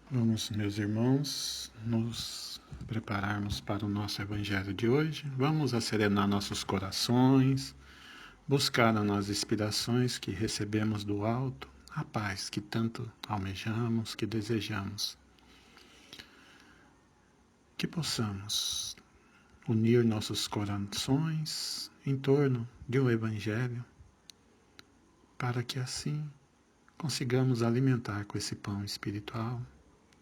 Vamos, meus irmãos, nos prepararmos para o nosso Evangelho de hoje. Vamos acerenar nossos corações, buscar nas inspirações que recebemos do alto a paz que tanto almejamos, que desejamos. Que possamos unir nossos corações em torno de um Evangelho, para que assim consigamos alimentar com esse pão espiritual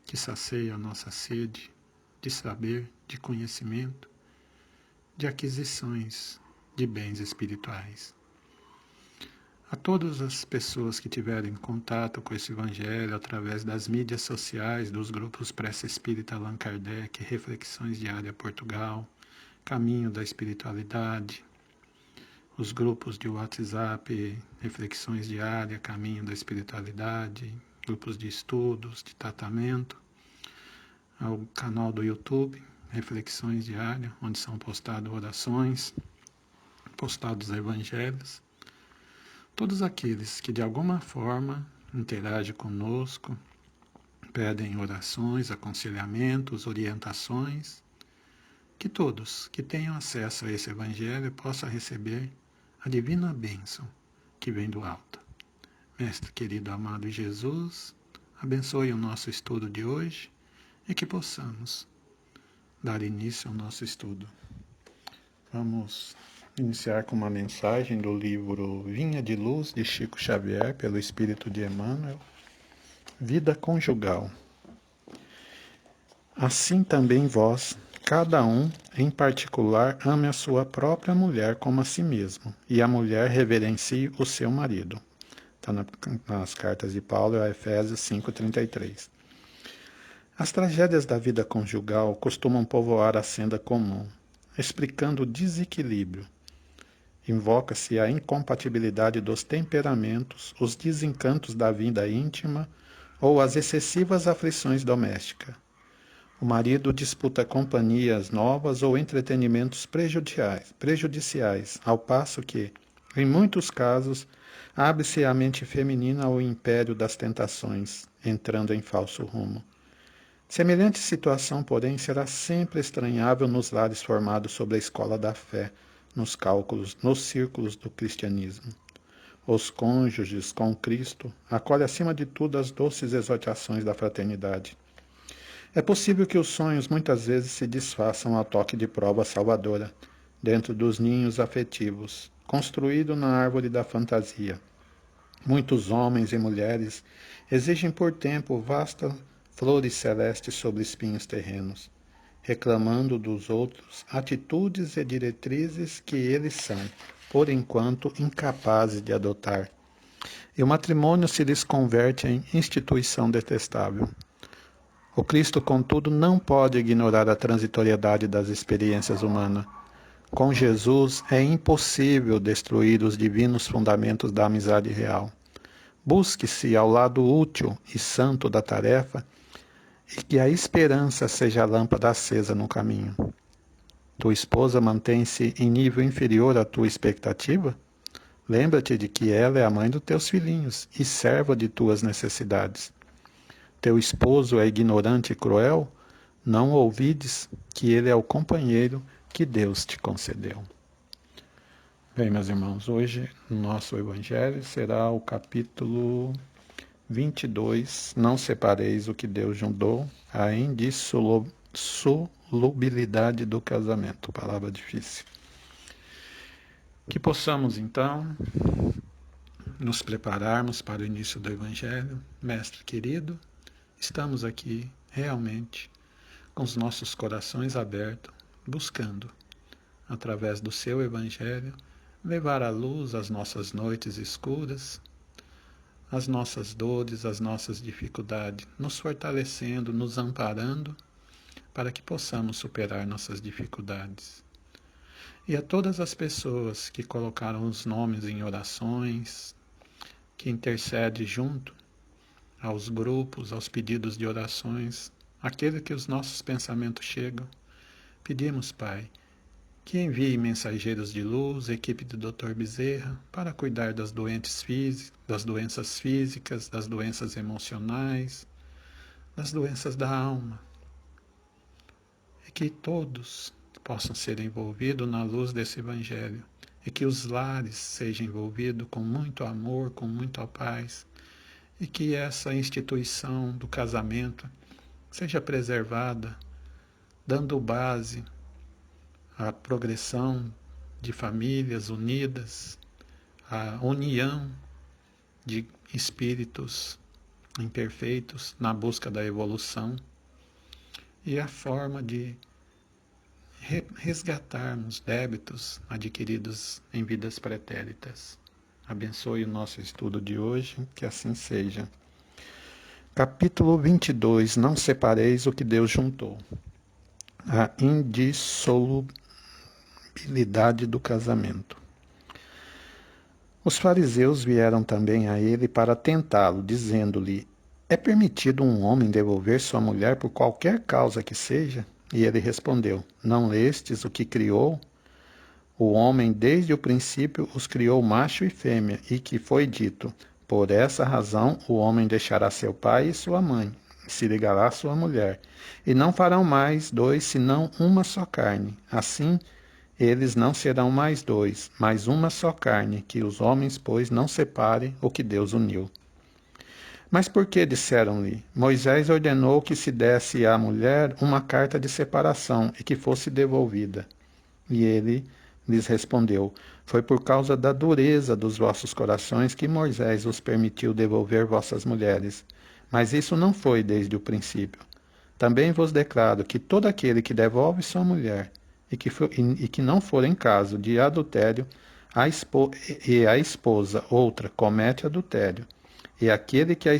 que sacia a nossa sede de saber, de conhecimento, de aquisições de bens espirituais. A todas as pessoas que tiverem contato com esse Evangelho através das mídias sociais, dos grupos Prece Espírita Allan Kardec, Reflexões Diárias Portugal, Caminho da Espiritualidade, os grupos de WhatsApp, Reflexões Diárias, Caminho da Espiritualidade, grupos de estudos, de tratamento, ao canal do YouTube, Reflexões Diárias, onde são postadas orações, postados evangelhos. Todos aqueles que de alguma forma interagem conosco, pedem orações, aconselhamentos, orientações, que todos que tenham acesso a esse Evangelho possam receber a divina bênção que vem do alto. Mestre querido amado Jesus, abençoe o nosso estudo de hoje e que possamos dar início ao nosso estudo. Vamos iniciar com uma mensagem do livro Vinha de Luz, de Chico Xavier, pelo Espírito de Emmanuel. Vida conjugal. Assim também vós, cada um, em particular, ame a sua própria mulher como a si mesmo, e a mulher reverencie o seu marido. Está nas cartas de Paulo a Efésios 5,33. As tragédias da vida conjugal costumam povoar a senda comum, explicando o desequilíbrio. Invoca-se a incompatibilidade dos temperamentos, os desencantos da vida íntima ou as excessivas aflições domésticas. O marido disputa companhias novas ou entretenimentos prejudiciais, ao passo que, em muitos casos, abre-se a mente feminina ao império das tentações, entrando em falso rumo. Semelhante situação, porém, será sempre estranhável nos lares formados sobre a escola da fé, nos círculos do cristianismo. Os cônjuges com Cristo acolhem acima de tudo as doces exortações da fraternidade. É possível que os sonhos muitas vezes se desfaçam a toque de prova salvadora, dentro dos ninhos afetivos, construído na árvore da fantasia. Muitos homens e mulheres exigem por tempo vastas flores celestes sobre espinhos terrenos, reclamando dos outros atitudes e diretrizes que eles são, por enquanto, incapazes de adotar. E o matrimônio se lhes converte em instituição detestável. O Cristo, contudo, não pode ignorar a transitoriedade das experiências humanas. Com Jesus é impossível destruir os divinos fundamentos da amizade real. Busque-se ao lado útil e santo da tarefa e que a esperança seja a lâmpada acesa no caminho. Tua esposa mantém-se em nível inferior à tua expectativa? Lembra-te de que ela é a mãe dos teus filhinhos e serva de tuas necessidades. Teu esposo é ignorante e cruel? Não ouvides que ele é o companheiro que Deus te concedeu. Bem, meus irmãos, hoje o nosso Evangelho será o capítulo 22. Não separeis o que Deus juntou, a indissolubilidade do casamento. Palavra difícil. Que possamos, então, nos prepararmos para o início do Evangelho. Mestre querido, estamos aqui realmente com os nossos corações abertos, buscando, através do seu Evangelho, levar à luz as nossas noites escuras, as nossas dores, as nossas dificuldades, nos fortalecendo, nos amparando, para que possamos superar nossas dificuldades. E a todas as pessoas que colocaram os nomes em orações, que intercedem junto aos grupos, aos pedidos de orações, aquele que os nossos pensamentos chegam, pedimos, Pai, que envie mensageiros de luz, equipe do Dr. Bezerra, para cuidar das doenças físicas, das doenças emocionais, das doenças da alma, e que todos possam ser envolvidos na luz desse Evangelho, e que os lares sejam envolvidos com muito amor, com muita paz, e que essa instituição do casamento seja preservada, dando base à progressão de famílias unidas, à união de espíritos imperfeitos na busca da evolução e a forma de resgatarmos débitos adquiridos em vidas pretéritas. Abençoe o nosso estudo de hoje, que assim seja. Capítulo 22. Não separeis o que Deus juntou. A indissolubilidade do casamento. Os fariseus vieram também a ele para tentá-lo, dizendo-lhe: é permitido um homem devolver sua mulher por qualquer causa que seja? E ele respondeu: não lestes o que criou? O homem desde o princípio os criou macho e fêmea, e que foi dito: por essa razão o homem deixará seu pai e sua mãe, e se ligará à sua mulher, e não farão mais dois senão uma só carne. Assim, eles não serão mais dois, mas uma só carne, que os homens, pois, não separem o que Deus uniu. Mas por que disseram-lhe? Moisés ordenou que se desse à mulher uma carta de separação e que fosse devolvida. E ele lhes respondeu: foi por causa da dureza dos vossos corações que Moisés os permitiu devolver vossas mulheres. Mas isso não foi desde o princípio. Também vos declaro que todo aquele que devolve sua mulher e que não for em caso de adultério, a esposa outra comete adultério, e aquele que a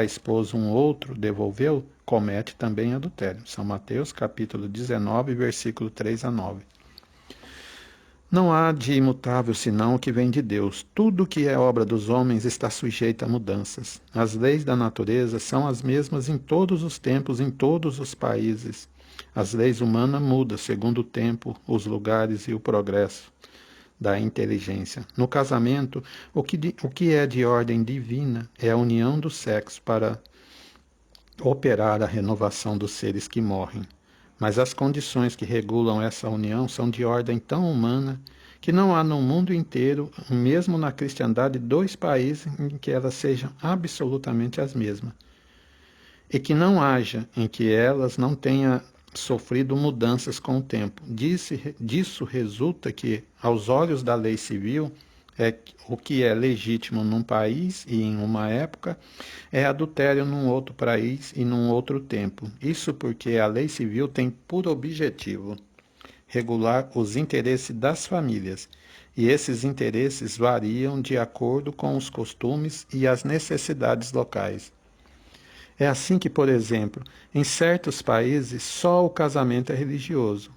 esposa um outro devolveu, comete também adultério. São Mateus capítulo 19, versículo 3 a 9. Não há de imutável senão o que vem de Deus. Tudo que é obra dos homens está sujeito a mudanças. As leis da natureza são as mesmas em todos os tempos, em todos os países. As leis humanas mudam segundo o tempo, os lugares e o progresso da inteligência. No casamento, o que é de ordem divina é a união do sexo para operar a renovação dos seres que morrem. Mas as condições que regulam essa união são de ordem tão humana que não há no mundo inteiro, mesmo na cristandade, dois países em que elas sejam absolutamente as mesmas. E que não haja em que elas não tenham sofrido mudanças com o tempo. Disso resulta que, aos olhos da lei civil, o que é legítimo num país e em uma época é adultério num outro país e num outro tempo. Isso porque a lei civil tem por objetivo regular os interesses das famílias, e esses interesses variam de acordo com os costumes e as necessidades locais. É assim que, por exemplo, em certos países só o casamento é religioso,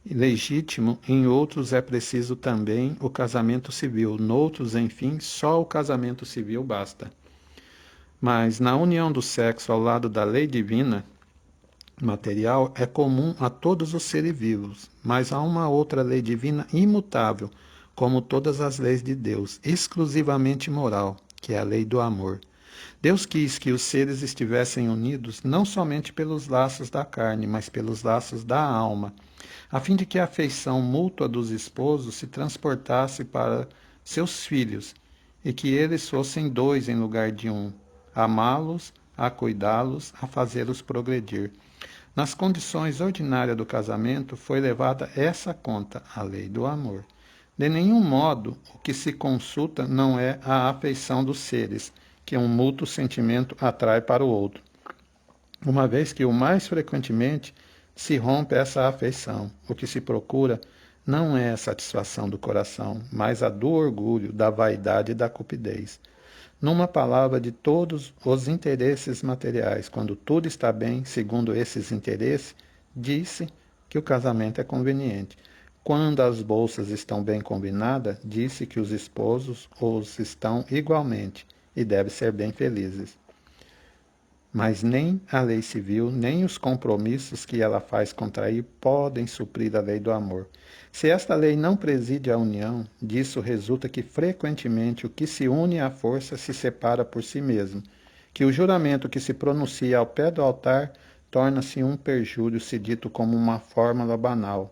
legítimo, em outros é preciso também o casamento civil, noutros, enfim, só o casamento civil basta. Mas na união do sexo ao lado da lei divina material é comum a todos os seres vivos, mas há uma outra lei divina imutável, como todas as leis de Deus, exclusivamente moral, que é a lei do amor. Deus quis que os seres estivessem unidos não somente pelos laços da carne, mas pelos laços da alma, a fim de que a afeição mútua dos esposos se transportasse para seus filhos e que eles fossem dois em lugar de um, amá-los, a cuidá-los, a fazê-los progredir. Nas condições ordinárias do casamento foi levada essa conta, a lei do amor. De nenhum modo, o que se consulta não é a afeição dos seres, que um mútuo sentimento atrai para o outro, uma vez que o mais frequentemente se rompe essa afeição. O que se procura não é a satisfação do coração, mas a do orgulho, da vaidade e da cupidez. Numa palavra, de todos os interesses materiais, quando tudo está bem, segundo esses interesses, disse que o casamento é conveniente. Quando as bolsas estão bem combinadas, disse que os esposos os estão igualmente e devem ser bem felizes. Mas nem a lei civil, nem os compromissos que ela faz contrair podem suprir a lei do amor. Se esta lei não preside a união, disso resulta que frequentemente o que se une à força se separa por si mesmo, que o juramento que se pronuncia ao pé do altar torna-se um perjúrio se dito como uma fórmula banal.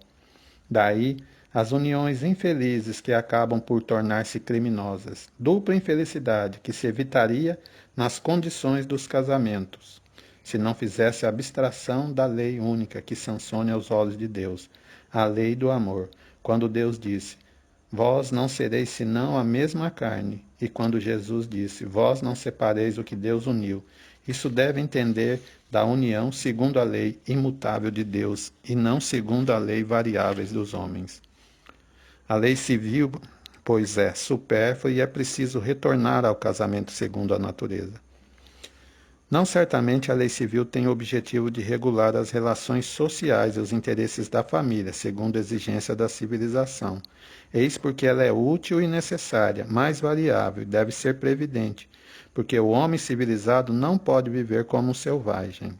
Daí, as uniões infelizes que acabam por tornar-se criminosas, dupla infelicidade que se evitaria nas condições dos casamentos, se não fizesse abstração da lei única que sancione aos olhos de Deus, a lei do amor, quando Deus disse: Vós não sereis senão a mesma carne, e quando Jesus disse: Vós não separeis o que Deus uniu. Isso deve entender da união segundo a lei imutável de Deus, e não segundo a lei variáveis dos homens. A lei civil, pois é supérflua e é preciso retornar ao casamento segundo a natureza. Não certamente a lei civil tem o objetivo de regular as relações sociais e os interesses da família, segundo a exigência da civilização. Eis porque ela é útil e necessária, mais variável e deve ser previdente, porque o homem civilizado não pode viver como um selvagem.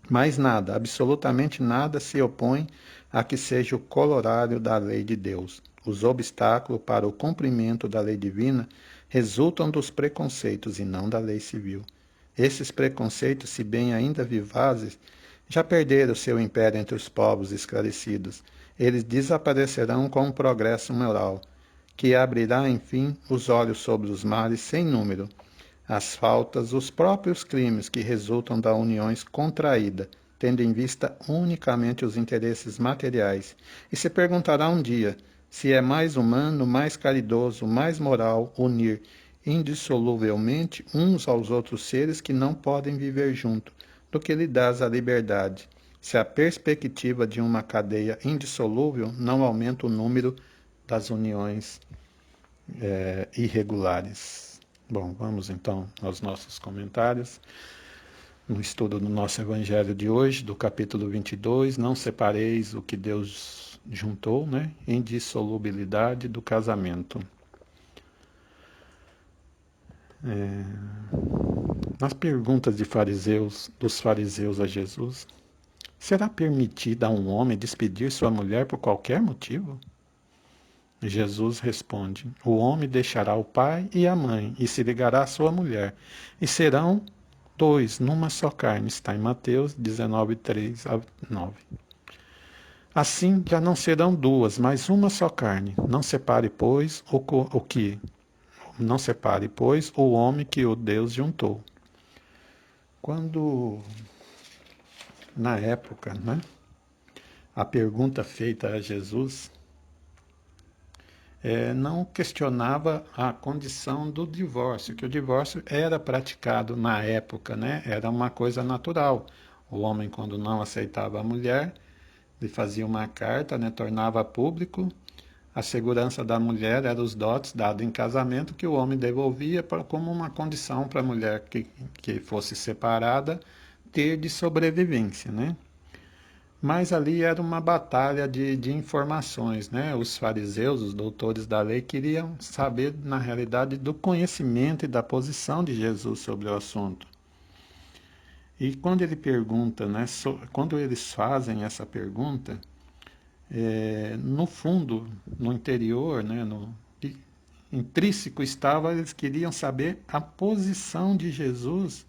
Mas nada, absolutamente nada, se opõe a que seja o corolário da lei de Deus. Os obstáculos para o cumprimento da lei divina resultam dos preconceitos e não da lei civil. Esses preconceitos, se bem ainda vivazes, já perderam seu império entre os povos esclarecidos. Eles desaparecerão com o progresso moral, que abrirá, enfim, os olhos sobre os males sem número, as faltas, os próprios crimes que resultam da uniões contraída, tendo em vista unicamente os interesses materiais. E se perguntará um dia se é mais humano, mais caridoso, mais moral unir indissoluvelmente uns aos outros seres que não podem viver junto, do que lhe dás a liberdade, se a perspectiva de uma cadeia indissolúvel não aumenta o número das uniões irregulares. Bom, vamos então aos nossos comentários. No estudo do nosso Evangelho de hoje, do capítulo 22, não separeis o que Deus juntou, né? Indissolubilidade do casamento. Nas perguntas dos fariseus a Jesus, será permitido a um homem despedir sua mulher por qualquer motivo? Jesus responde: o homem deixará o pai e a mãe e se ligará à sua mulher, e serão dois numa só carne. Está em Mateus 19, 3 a 9. Assim já não serão duas, mas uma só carne. Não separe, pois, não separe, pois, o homem que o Deus juntou. Quando, na época, né, a pergunta feita a Jesus não questionava a condição do divórcio, que o divórcio era praticado na época, né? Era uma coisa natural. O homem, quando não aceitava a mulher, ele fazia uma carta, né? Tornava público. A segurança da mulher era os dotes dados em casamento que o homem devolvia como uma condição para a mulher que fosse separada ter de sobrevivência, né? Mas ali era uma batalha de informações, né? Os fariseus, os doutores da lei, queriam saber, na realidade, do conhecimento e da posição de Jesus sobre o assunto. E quando ele pergunta, né? Quando eles fazem essa pergunta, no fundo, no interior, né? Intrínseco estava, eles queriam saber a posição de Jesus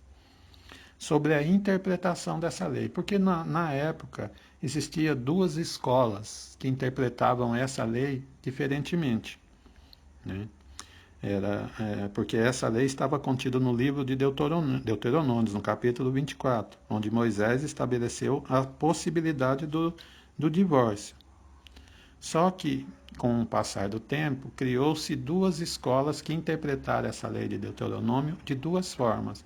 sobre a interpretação dessa lei, porque na época existia duas escolas que interpretavam essa lei diferentemente, né? Porque essa lei estava contida no livro de Deuteronômios, no capítulo 24, onde Moisés estabeleceu a possibilidade do divórcio. Só que, com o passar do tempo, criou-se duas escolas que interpretaram essa lei de Deuteronômio de duas formas.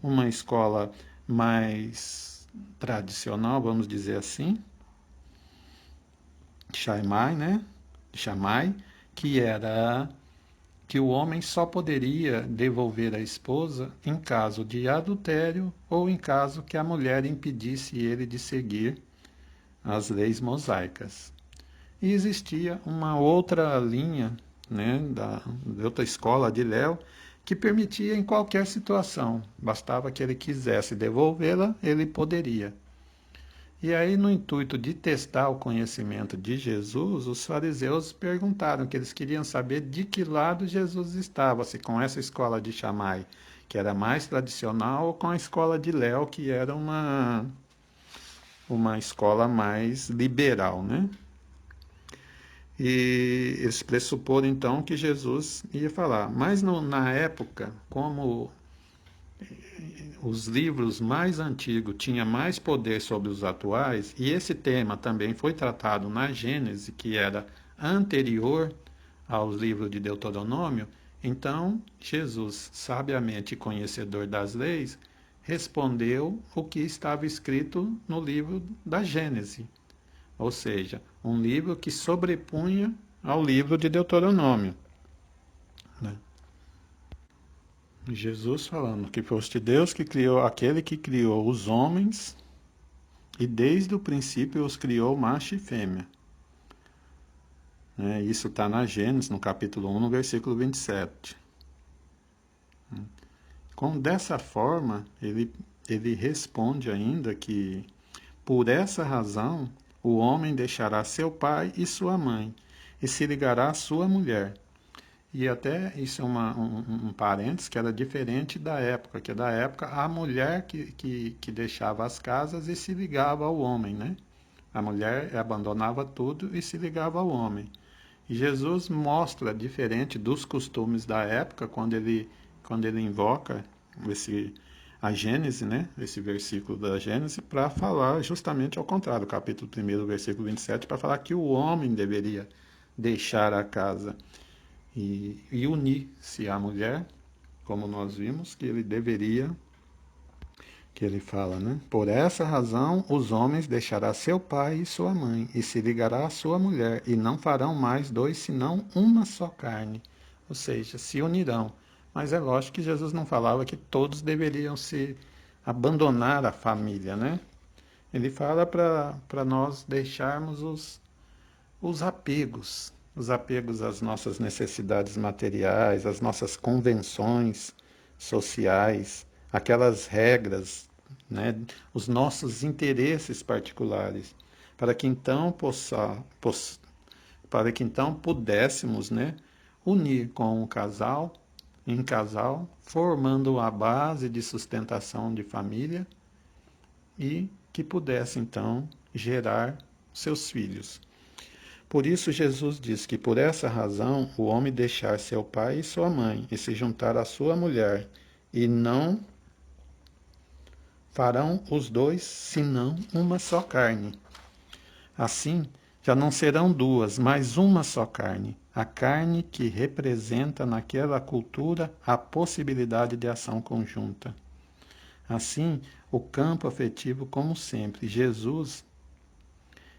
Uma escola mais tradicional, vamos dizer assim, Shammai, né? Shammai, que era que o homem só poderia devolver a esposa em caso de adultério ou em caso que a mulher impedisse ele de seguir as leis mosaicas. E existia uma outra linha, né, de outra escola de Léo, que permitia em qualquer situação, bastava que ele quisesse devolvê-la, ele poderia. E aí, no intuito de testar o conhecimento de Jesus, os fariseus perguntaram que eles queriam saber de que lado Jesus estava, se com essa escola de Shammai, que era mais tradicional, ou com a escola de Léo, que era uma escola mais liberal, né? E eles pressuporam então que Jesus ia falar. Mas na época, como os livros mais antigos tinham mais poder sobre os atuais, e esse tema também foi tratado na Gênese, que era anterior aos livros de Deuteronômio, então Jesus, sabiamente conhecedor das leis, respondeu o que estava escrito no livro da Gênese, ou seja, um livro que sobrepunha ao livro de Deuteronômio, né? Jesus falando que foste Deus que criou, aquele que criou os homens e desde o princípio os criou macho e fêmea. Isso está na Gênesis, no capítulo 1, no versículo 27. Dessa forma, ele responde ainda que, por essa razão, o homem deixará seu pai e sua mãe, e se ligará à sua mulher. E até isso é um parênteses que era diferente da época, que da época a mulher que deixava as casas e se ligava ao homem, né? A mulher abandonava tudo e se ligava ao homem. E Jesus mostra, diferente dos costumes da época, quando ele invoca a Gênese, né? Esse versículo da Gênese, para falar justamente ao contrário, capítulo 1, versículo 27, para falar que o homem deveria deixar a casa e unir-se à mulher, como nós vimos, que ele deveria, que ele fala, né? Por essa razão, os homens deixará seu pai e sua mãe, e se ligará à sua mulher, e não farão mais dois, senão uma só carne. Ou seja, se unirão. Mas é lógico que Jesus não falava que todos deveriam se abandonar a família, né? Ele fala para nós deixarmos os apegos às nossas necessidades materiais, às nossas convenções sociais, aquelas regras, né, os nossos interesses particulares, para que então para que então pudéssemos, né, unir com um casal, em casal, formando a base de sustentação de família e que pudesse então gerar seus filhos. Por isso Jesus diz que por essa razão o homem deixar seu pai e sua mãe e se juntar à sua mulher, e não farão os dois senão uma só carne. Assim, já não serão duas, mas uma só carne. A carne que representa naquela cultura a possibilidade de ação conjunta. Assim, o campo afetivo, como sempre, Jesus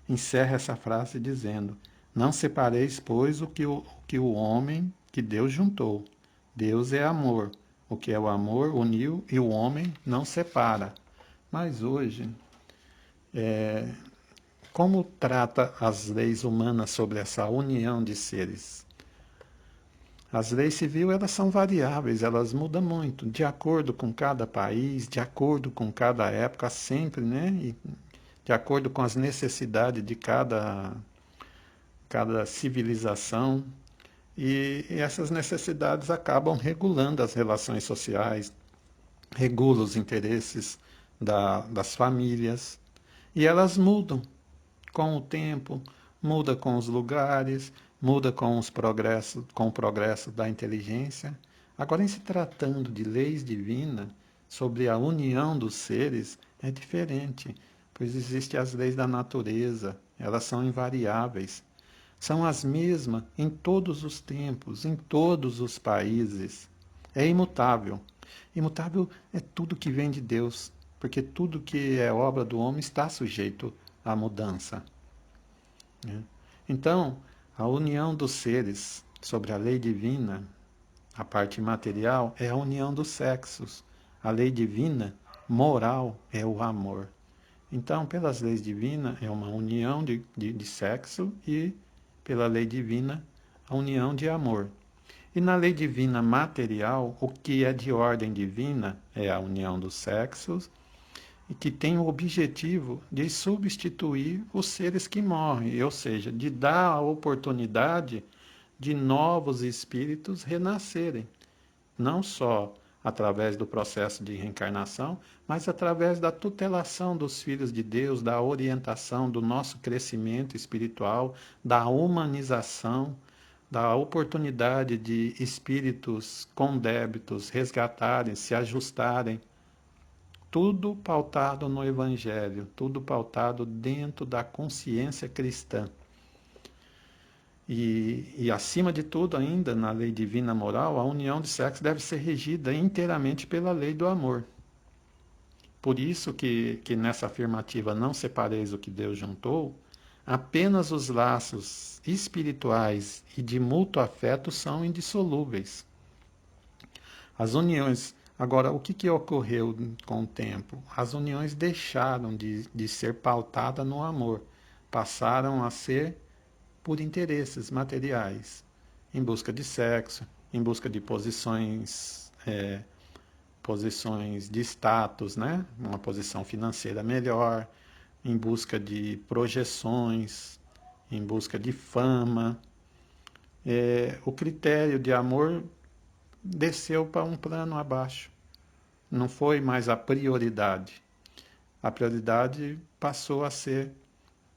encerra essa frase dizendo: não separeis, pois, que o homem, que Deus juntou. Deus é amor. O que é o amor uniu e o homem não separa. Mas hoje, como trata as leis humanas sobre essa união de seres? As leis civis, elas são variáveis, elas mudam muito, de acordo com cada país, de acordo com cada época, sempre, né? E de acordo com as necessidades de cada civilização, e essas necessidades acabam regulando as relações sociais, regulam os interesses das famílias, e elas mudam com o tempo, muda com os lugares, muda com com o progresso da inteligência. Agora, em se tratando de leis divinas sobre a união dos seres, é diferente, pois existem as leis da natureza, elas são invariáveis. São as mesmas em todos os tempos, em todos os países. É imutável. Imutável é tudo que vem de Deus, porque tudo que é obra do homem está sujeito à mudança, né? Então, a união dos seres sobre a lei divina, a parte material, é a união dos sexos. A lei divina, moral, é o amor. Então, pelas leis divinas, é uma união de sexo e, pela lei divina, a união de amor. E na lei divina material, o que é de ordem divina é a união dos sexos, e que tem o objetivo de substituir os seres que morrem, ou seja, de dar a oportunidade de novos espíritos renascerem. Não só através do processo de reencarnação, mas através da tutelação dos filhos de Deus, da orientação, do nosso crescimento espiritual, da humanização, da oportunidade de espíritos com débitos resgatarem, se ajustarem. Tudo pautado no Evangelho, tudo pautado dentro da consciência cristã. E acima de tudo, ainda na lei divina moral, a união de sexo deve ser regida inteiramente pela lei do amor. Por isso que nessa afirmativa não separeis o que Deus juntou, apenas os laços espirituais e de mútuo afeto são indissolúveis. As uniões. Agora, o que ocorreu com o tempo? As uniões deixaram de ser pautadas no amor, passaram a ser por interesses materiais, em busca de sexo, em busca de posições de status, né? Uma posição financeira melhor, em busca de projeções, em busca de fama. O critério de amor desceu para um plano abaixo. Não foi mais a prioridade. A prioridade passou a ser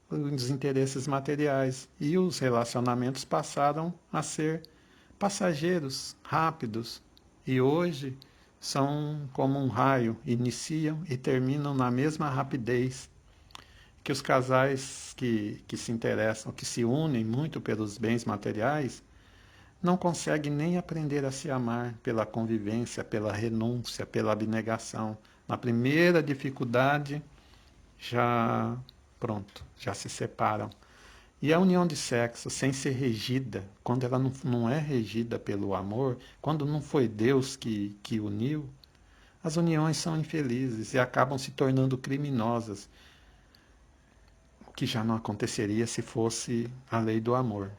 os interesses materiais e os relacionamentos passaram a ser passageiros, rápidos. E hoje são como um raio, iniciam e terminam na mesma rapidez que os casais que se interessam, que se unem muito pelos bens materiais, não conseguem nem aprender a se amar pela convivência, pela renúncia, pela abnegação. Na primeira dificuldade, já se separam. E a união de sexo, sem ser regida, quando ela não é regida pelo amor, quando não foi Deus que uniu, as uniões são infelizes e acabam se tornando criminosas, o que já não aconteceria se fosse a lei do amor.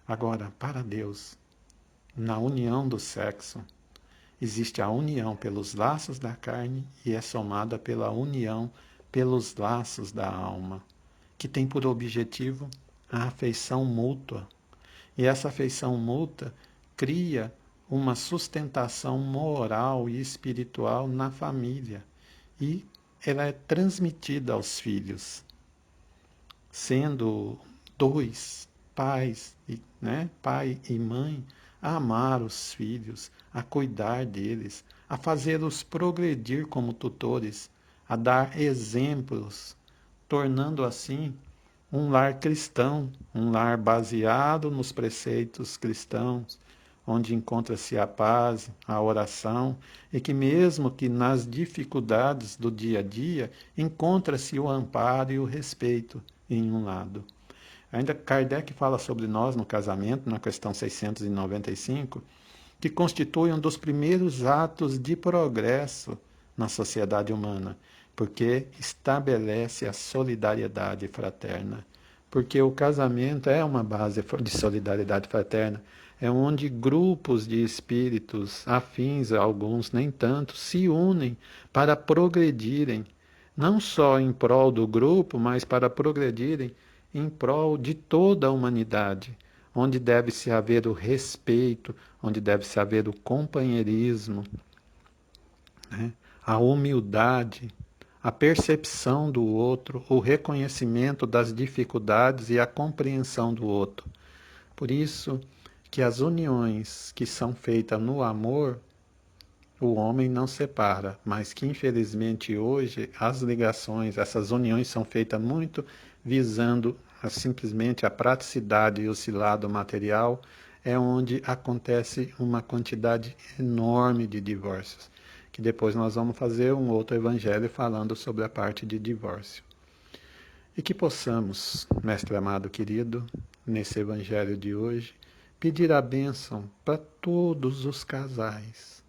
Agora, para Deus, na união do sexo, existe a união pelos laços da carne e é somada pela união pelos laços da alma, que tem por objetivo a afeição mútua. E essa afeição mútua cria uma sustentação moral e espiritual na família. E ela é transmitida aos filhos, sendo dois pais, né, pai e mãe, a amar os filhos, a cuidar deles, a fazê-los progredir como tutores, a dar exemplos, tornando assim um lar cristão, um lar baseado nos preceitos cristãos, onde encontra-se a paz, a oração, e que mesmo que nas dificuldades do dia a dia, encontra-se o amparo e o respeito em um lado. Ainda Kardec fala sobre nós no casamento, na questão 695, que constitui um dos primeiros atos de progresso na sociedade humana, porque estabelece a solidariedade fraterna. Porque o casamento é uma base de solidariedade fraterna, é onde grupos de espíritos afins, alguns nem tanto, se unem para progredirem, não só em prol do grupo, mas para progredirem em prol de toda a humanidade, onde deve-se haver o respeito, onde deve-se haver o companheirismo, né? A humildade, a percepção do outro, o reconhecimento das dificuldades e a compreensão do outro. Por isso que as uniões que são feitas no amor, o homem não separa, mas que infelizmente hoje as ligações, essas uniões são feitas muito visando simplesmente a praticidade e o lado material, é onde acontece uma quantidade enorme de divórcios, que depois nós vamos fazer um outro evangelho falando sobre a parte de divórcio. E que possamos, mestre amado querido, nesse evangelho de hoje, pedir a bênção para todos os casais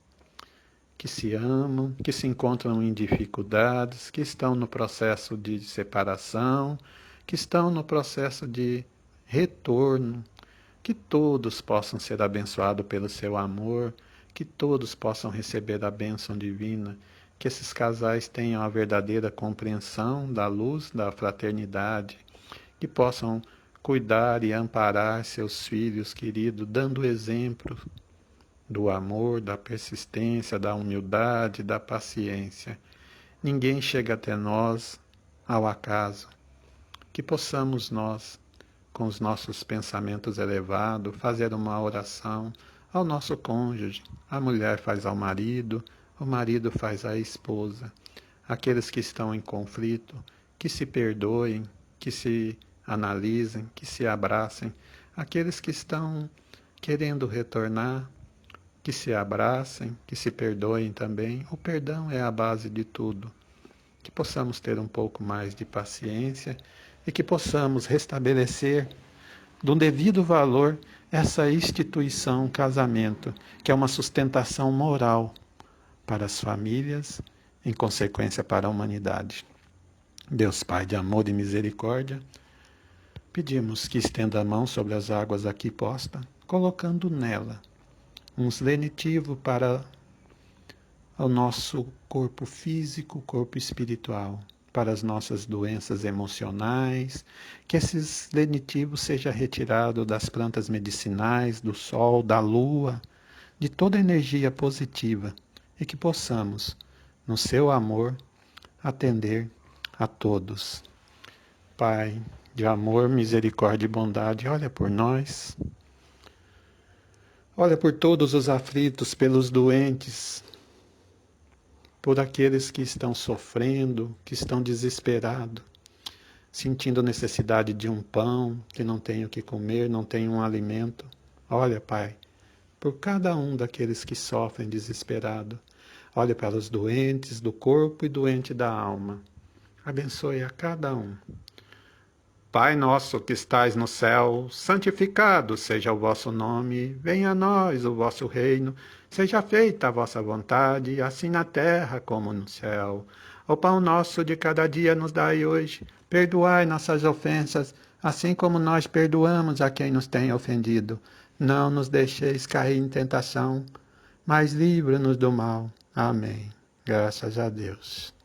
que se amam, que se encontram em dificuldades, que estão no processo de separação, que estão no processo de retorno, que todos possam ser abençoados pelo seu amor, que todos possam receber a bênção divina, que esses casais tenham a verdadeira compreensão da luz da fraternidade, que possam cuidar e amparar seus filhos queridos, dando exemplo do amor, da persistência, da humildade, da paciência. Ninguém chega até nós ao acaso. Que possamos nós, com os nossos pensamentos elevados, fazer uma oração ao nosso cônjuge. A mulher faz ao marido, o marido faz à esposa. Aqueles que estão em conflito, que se perdoem, que se analisem, que se abracem. Aqueles que estão querendo retornar, que se abracem, que se perdoem também. O perdão é a base de tudo. Que possamos ter um pouco mais de paciência e que possamos restabelecer do devido valor essa instituição casamento, que é uma sustentação moral para as famílias, em consequência para a humanidade. Deus Pai de amor e misericórdia, pedimos que estenda a mão sobre as águas aqui postas, colocando nela um lenitivo para o nosso corpo físico, corpo espiritual, para as nossas doenças emocionais, que esses lenitivos sejam retirados das plantas medicinais, do sol, da lua, de toda energia positiva, e que possamos, no seu amor, atender a todos. Pai de amor, misericórdia e bondade, olha por nós, olha por todos os aflitos, pelos doentes, por aqueles que estão sofrendo, que estão desesperados, sentindo necessidade de um pão, que não têm o que comer, não têm um alimento. Olha, Pai, por cada um daqueles que sofrem desesperado. Olha para os doentes do corpo e doente da alma. Abençoe a cada um. Pai nosso que estais no céu, santificado seja o vosso nome, venha a nós o vosso reino, seja feita a vossa vontade, assim na terra como no céu. O pão nosso de cada dia nos dai hoje, perdoai nossas ofensas, assim como nós perdoamos a quem nos tem ofendido. Não nos deixeis cair em tentação, mas livra-nos do mal. Amém. Graças a Deus.